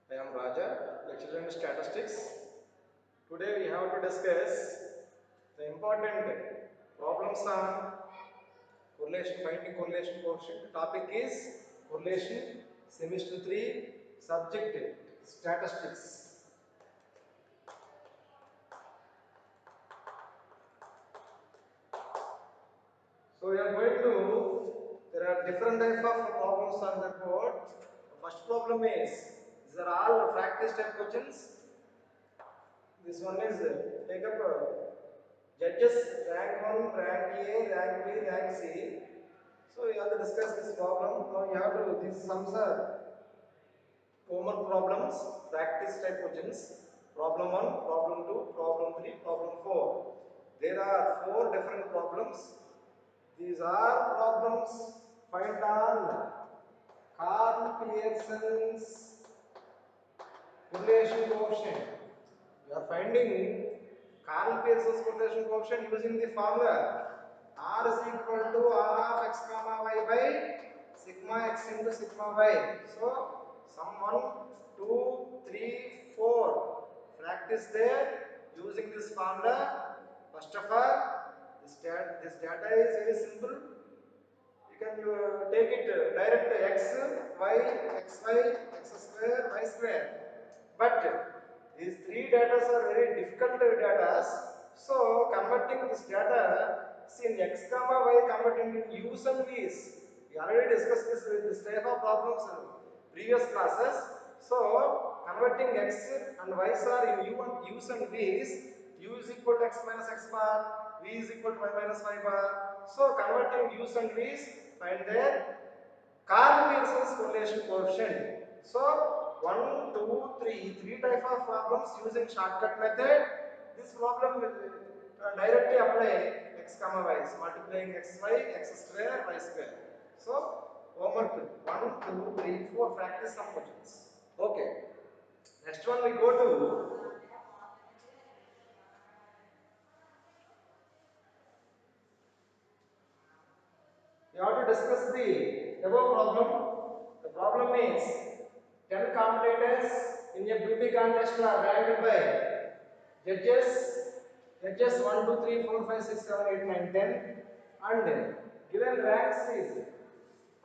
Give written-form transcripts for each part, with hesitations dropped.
I am Raja, lecturer in statistics. Today we have to discuss the important problems on correlation, finding correlation coefficient. Topic is correlation, semester 3, subject statistics. So we are going to, there are different type of problems on the board. The first problem is, these are all practice type questions. This one is take up judges rank 1, rank A, rank B, rank C. So you have to discuss this problem. Now you have to, these sums are common problems, practice type questions. Problem 1, problem 2, problem 3, problem 4. There are 4 different problems. These are problems find on Carl Pearson's correlation coefficient. You are finding Carl Pearson's correlation coefficient using the formula R is equal to R of x comma y by sigma x into sigma y. So, sum 1, 2, 3, 4. Practice there using this formula. First of all, this data is very simple. You can take it direct x, y, x square, y square. But these three data are very difficult data. So converting this data, see in x comma y converting in u's and v's. We already discussed this type of problems in previous classes. So converting x and y's are in u's and v's. U is equal to x minus x bar, v is equal to y minus y bar. So converting u's and v's, find their Carl Pearson's correlation coefficient. So 1, 2, 3, three type of problems using shortcut method. This problem will directly apply x comma y, is multiplying x y, x square, y square. So homework 1, 2, 3, 4 practice some questions. Okay. Next one we go to we have to discuss the above problem. The problem is 10 competitors in a beauty contest are ranked by judges, judges 1, 2, 3, 4, 5, 6, 7, 8, 9, 10 and given ranks is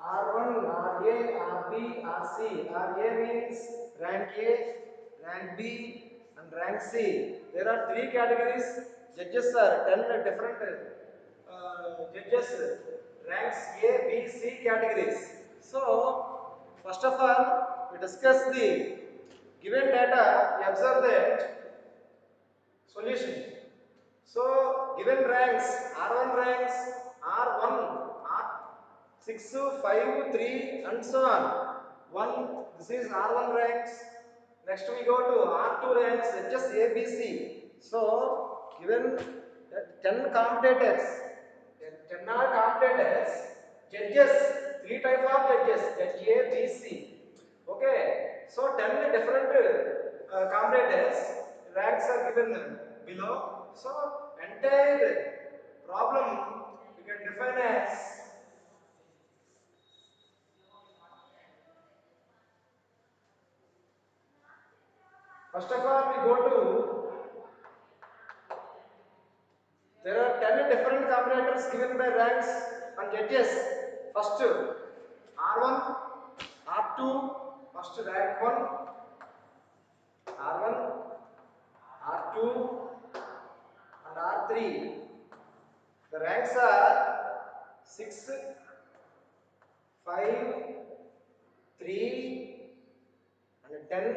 R1, RA, RB, RC. RA means rank A, rank B and rank C. There are 3 categories. Judges are 10 different judges ranks A, B, C categories. So, first of all, we discuss the given data, we observe that solution. So, given ranks, R1 ranks, R1, R6, 5, 3 and so on. 1, this is R1 ranks. Next we go to R2 ranks, just A, B, C. So, given 10 competitors, 10 are competitors, judges, 3 type of judges, judge A, B, C. Okay, so 10 different competitors, ranks are given below. So, entire problem we can define as first of all we go to there are 10 different combinators given by ranks and judges. First R1, R2, first rank 1, R1, R2 and R3. The ranks are 6, 5, 3 and 10,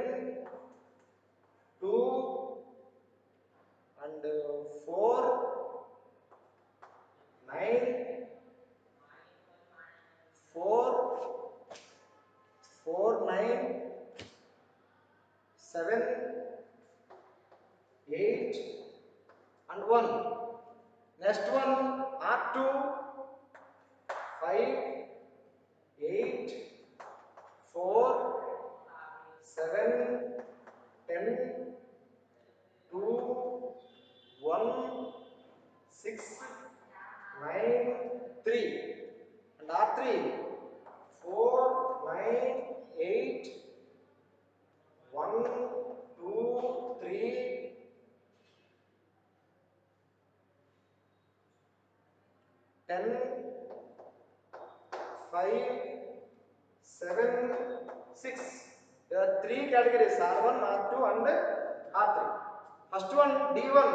2 and 4, 9, 4, 4, 9, 7, 8 and 1. Next one R2, 5, 8, 4, 7, 10, 2, 1, 6, 9, 3 and R3 4, 9, 8, 1, 6. There are 3 categories, R1, R2 and R3. First one, D1,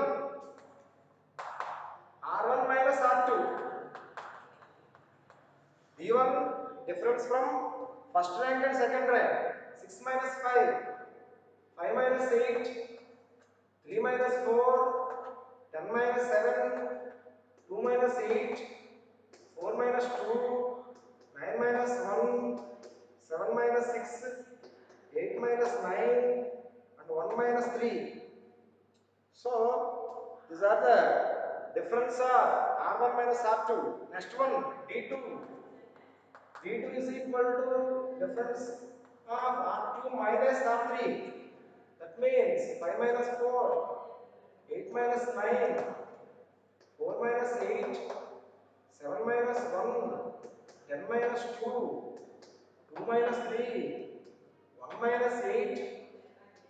R1 minus R2. D1 difference from first rank and second rank. 6 minus 5, 5 minus 8, 3 minus 4, 10 minus 7, 2 minus 8, 4 minus 2, 9 minus 1, 7 minus 6, 8 minus 9, and 1 minus 3. So, these are the difference of R1 minus R2. Next one, D2. D2 is equal to difference of R2 minus R3. That means 5 minus 4, 8 minus 9, 4 minus 8, 7 minus 1, 10 minus 2, 2 minus 3, 1 minus 8,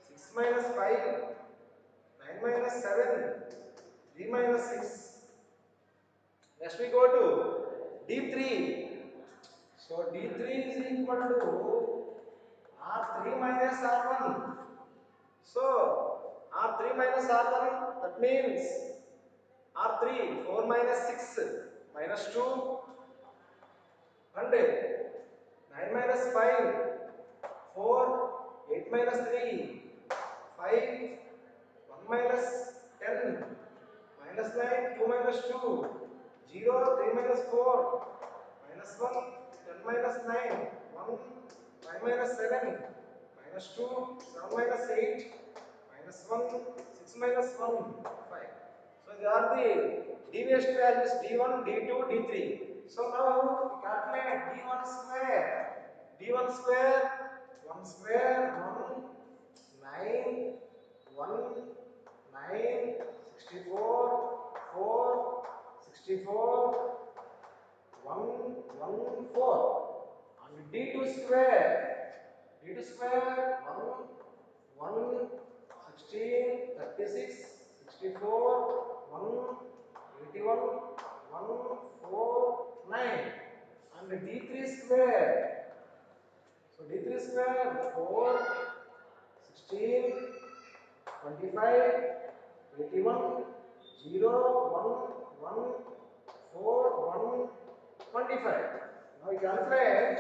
6 minus 5, 9 minus 7, 3 minus 6. Next we go to D3. So D3 is equal to R3 minus R1. So R3 minus R1, that means R3 4 minus 6 minus 2 and 9 minus 5 4 8 minus 3 5 1 minus 10 minus 9 2 minus 2 0 3 minus 4 minus 1 10 minus 9 1 5 minus 7 minus 2 7 minus 8 minus 1 6 minus 1 5. So they are the deviation values D1 D2 D3. So now we calculate D1 square. D1 square 1 square 1 9 1 9 64 4 64 1 1 4 and D2 square. D2 square 1 1 16 36 64 1 81 1 4 9 and D3 square. So D3 square 4 16 25 81 0 1 1 4 1 25. Now we calculate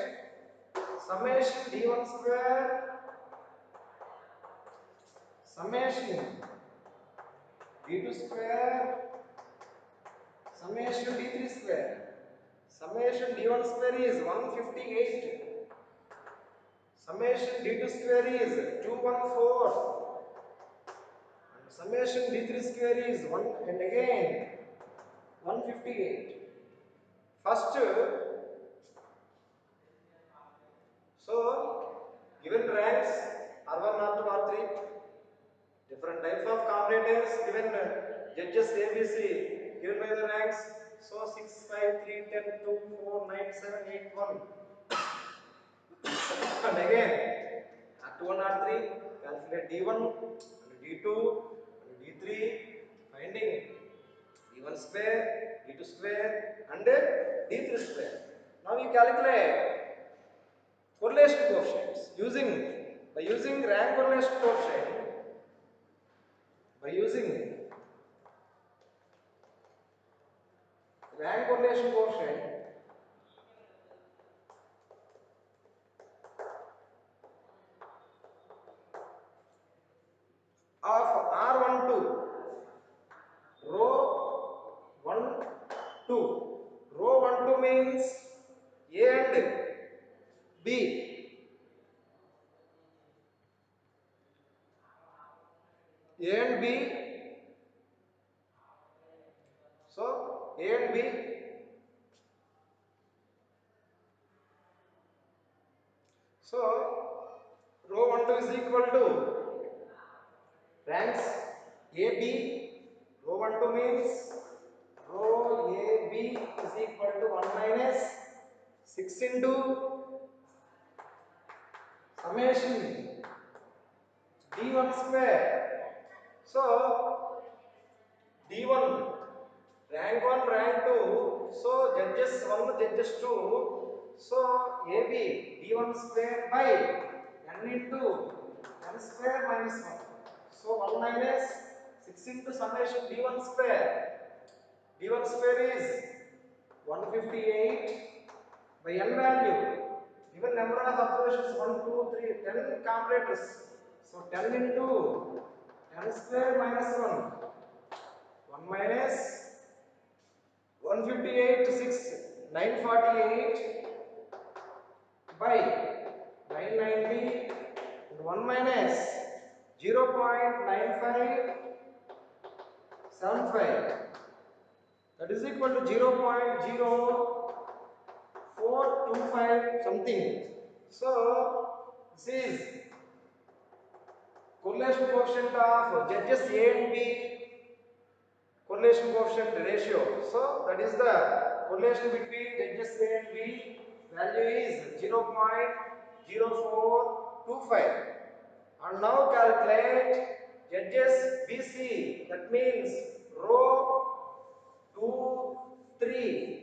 summation D1 square summation D2 square summation D3 square. Summation D1 square is 158. Summation D2 square is 214. And summation D3 square is 1 and again 158. First, so given ranks R1, R2, R3, different types of combinators given judges ABC given by the ranks. So 6, 5, 3, 10, 2, 4, 9, 7, 8, 1. And again R2 and R3 calculate D1 and D2 and D3 finding D1 square, D2 square and D3 square. Now we calculate correlation coefficients by using rank correlation coefficient. By using rank correlation coefficient of R12 row 1 2. Row 1 2 means A and B. A and B. So A and B. So row 1 2 is equal to ranks AB. Row 1 2 means row AB is equal to 1 minus 6 into summation D1 square. So D1 rank 1 rank 2. So judges 1 judges 2. So AB D1 square by n into n square minus 1. So 1 minus 6 into summation d1 square. d1 square is 158 by n value. Given number of observations 1, 2, 3, 10 comparators. So 10 into n square minus 1. 1 minus 158 to 6, 948 by 990 and 1 minus 0.9575, that is equal to 0.0425 something. So this is correlation coefficient of judges A and B, correlation coefficient ratio. So that is the correlation between judges A and B. Value is 0.0425. And now calculate judges BC. That means row 2, 3.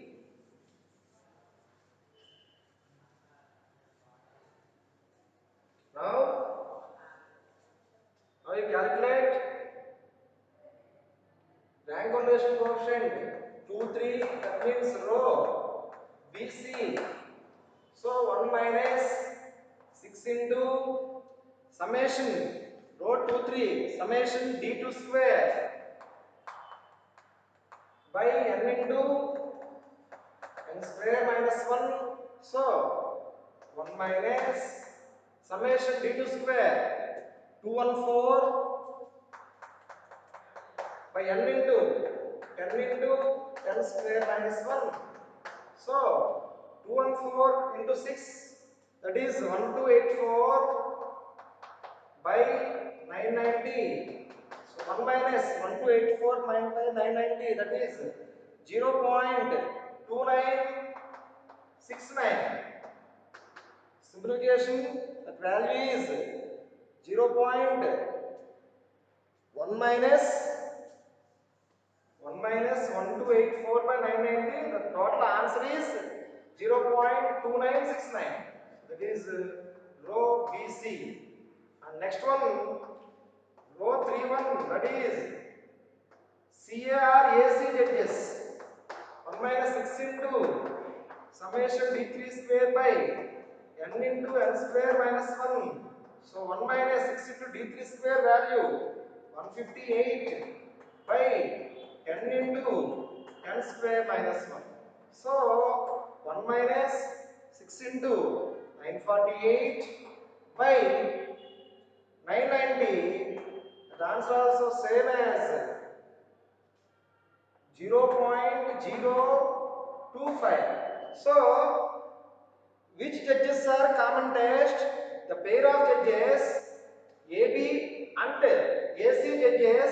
Now you calculate rank correlation coefficient 2, 3. That means row BC. So 1 minus 6 into summation row 2, 3 summation d2 square by n into n square minus 1. So 1 minus summation d2 square 214 by n into 10 into 10 square minus 1. So 214 into 6, that is 1284 by 990. So 1 minus 1284 by 990, that is 0.2969. Simplification, that value is 0.1 minus 1284 by 990. The total answer is 0.2969. That is row BC. And next one, row 31, that is CAR AC judges. 1 minus 6 into summation d3 square by n into n square minus 1. So 1 minus 6 into d3 square value 158 by n into n square minus 1. So 1 minus 6 into 948 by 990. The answer also same as 0.025. So which judges are common test? The pair of judges AB and AC judges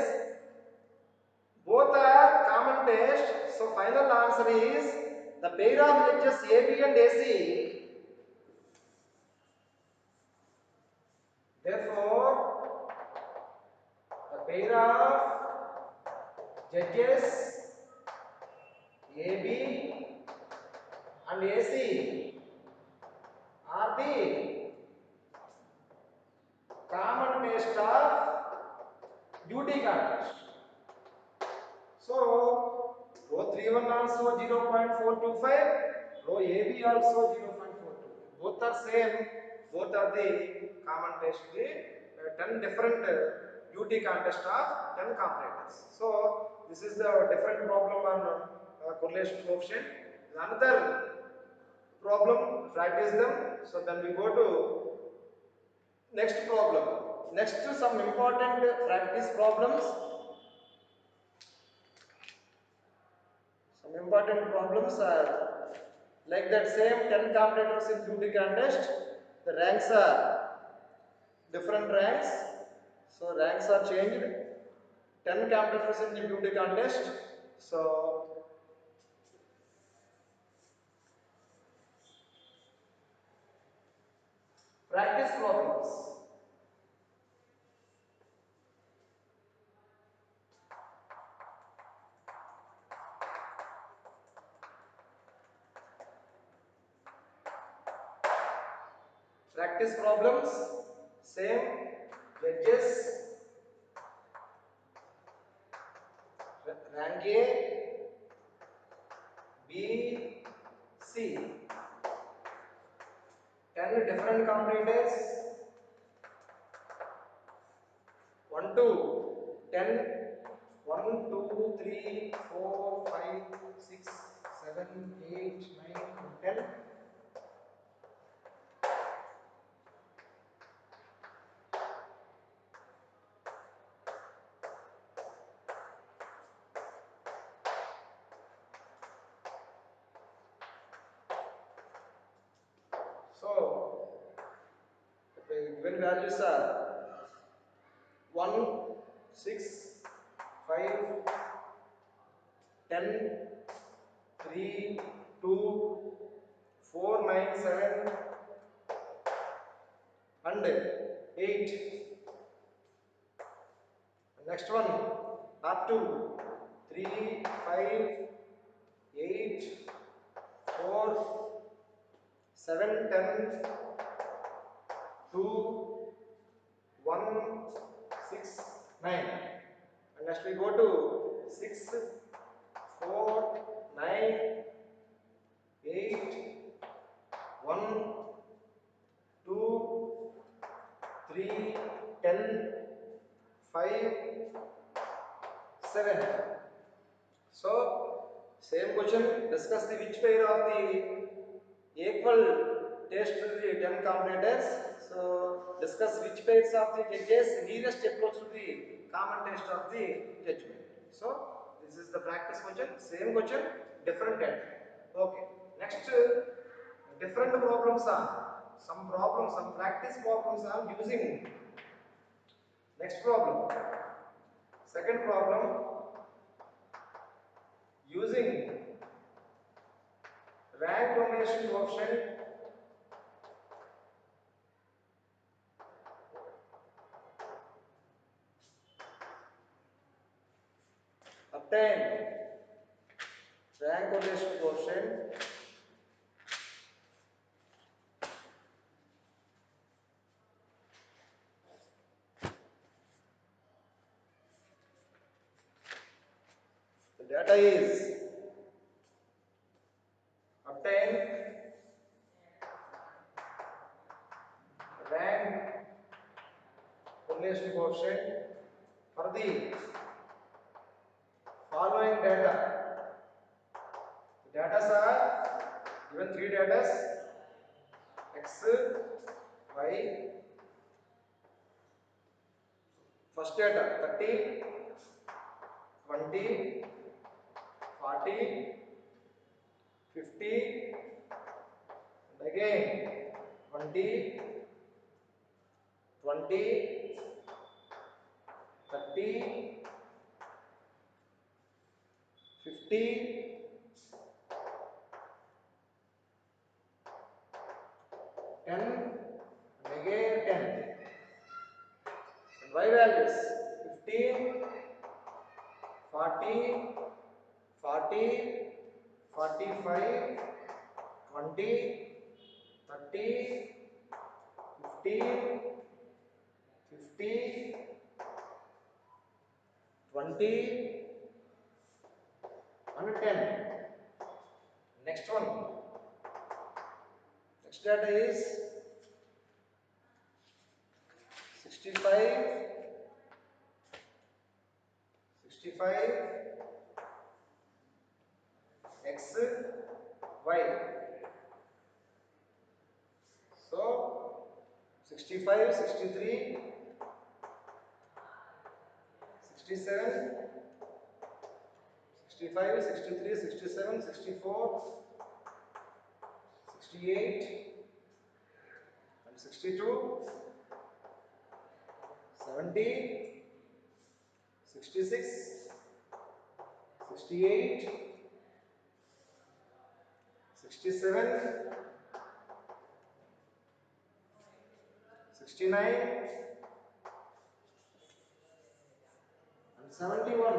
both are common test. So final answer is the pair of judges AB and AC. Therefore, the pair of judges AB and AC are the common test of duty contest. So row 31 also 0.425, row AB also 0.42. Both are same. Both are the common test. The 10 different duty contest of 10 comparators. So this is the different problem on correlation coefficient. Another problem, practice them. So then we go to next problem. Next to some important practice problems. Some important problems are like that same 10 comparators in duty contest. The ranks are different ranks. So ranks are changed. 10 comparators in the duty contest. So practice problems. Practice problems. same judges, rank A, B, C, 10 different competitors, 1 to 10, 1, 2, 3, 4, 5, 6, 7, 8, 9, 10. So, the given values are 1, 6, 5, 10, 3, 2, 4, 9, 7 and 8. Next one, up to 3, 5, 8, 4, 7, 10, 2, 1, 6, 9. And next we go to 6, 4, 9, 8, 1, 2, 3, 10, 5, 7. So, same question, discuss the which pair of the equal test to the 10 combinators. So, discuss which pairs of the judges nearest approach to the common test of the judgment. So, this is the practice question, same question, different type. Okay, next different problems are some problems, some practice problems are using. Next problem, second problem, using rank domination coefficient obtain rank domination coefficient the data is obtain rank domination coefficient for the following data. The data are given three data x, y. First data 30, 20, 40, 50, and again 20, 20, 30, 50, 10, and again 10. And y values 15, 40, 40, 45, 20, 30, 15, 50, 20, and 10. Next one. Next data is 65, 65, x, y. So 65, 63, 67, 65, 63, 67, 64, 68, and 62, 70, 66, 68, 67, 69, and 71.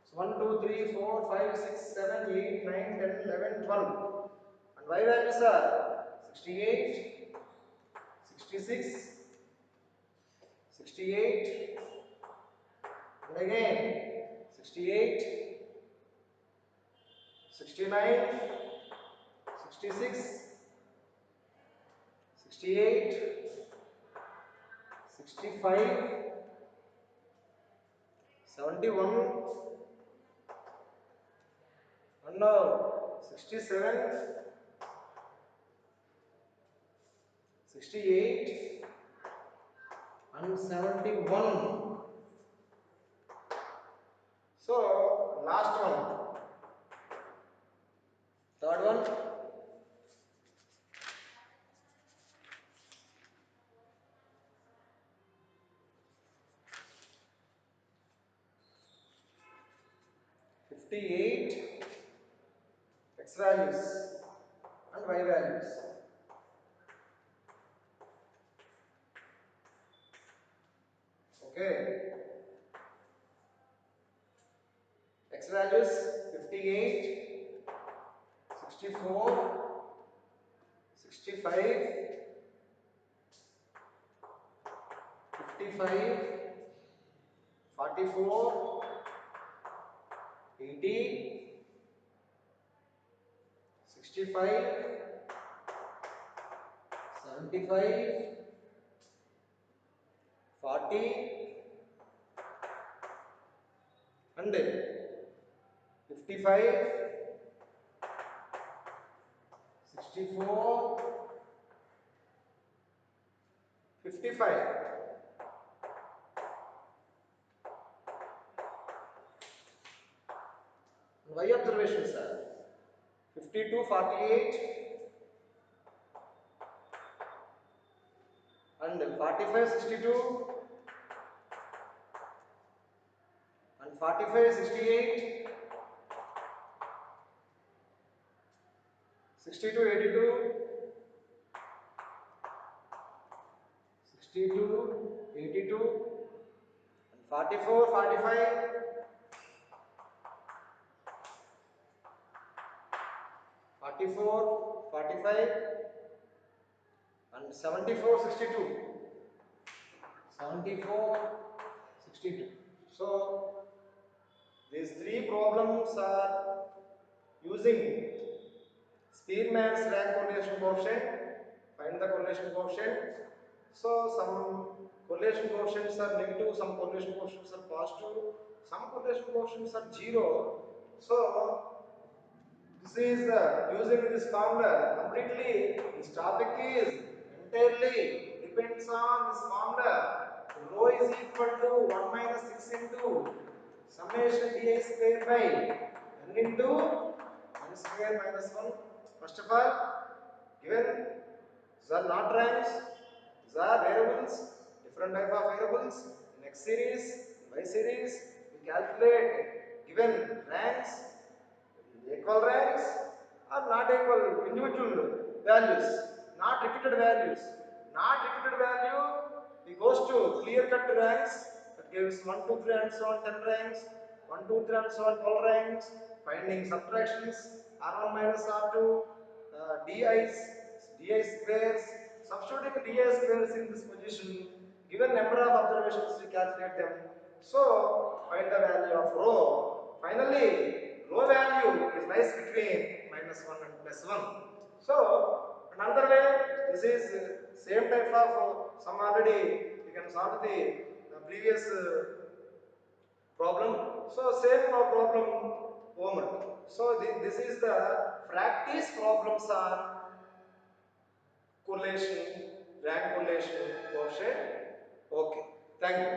So 1, 2, 3, 4, 5, 6, 7, 8, 9, 10, 11, 12. And y values are 68, 66, 68, and again 68, 69, 66, 68, 65, 71, and now 67, 68, and 71. So last one, third one, 58 x values and y values. Okay, x values 58, 64, 65, 55, 44, 80, 65, 75, 40, and 55, 64, 55. Y observations are 52, 48, and 45, 62, and 45, 68, 62, 82, 62, 82, and 44, 45, 44, 45, and 74, 62, 74, 62. So these three problems are using Spearman's rank correlation coefficient. Find the correlation coefficient. So some correlation coefficients are negative, some correlation coefficients are positive, some correlation coefficients are zero. So this is using this formula completely. This topic is entirely depends on this formula. Rho is equal to 1 minus 6 into summation di square by n into n square minus 1. First of all, given these are not ranks, these are variables, different type of variables. In X series, in Y series, we calculate given ranks, equal ranks or not equal individual values, not repeated values. Not repeated value, we goes to clear cut ranks that gives 1, 2, 3 and so on 10 ranks, 1, 2, 3 and so on 12 ranks, finding subtractions R1 minus R2, di squares, substituting di squares in this position, given number of observations we calculate them. So find the value of rho. Finally, rho value is lies between -1 and +1. So another way, this is same type of some already you can solve the previous problem. So same problem homework. So this is the practice problems on correlation, rank correlation coefficient. Okay, thank you.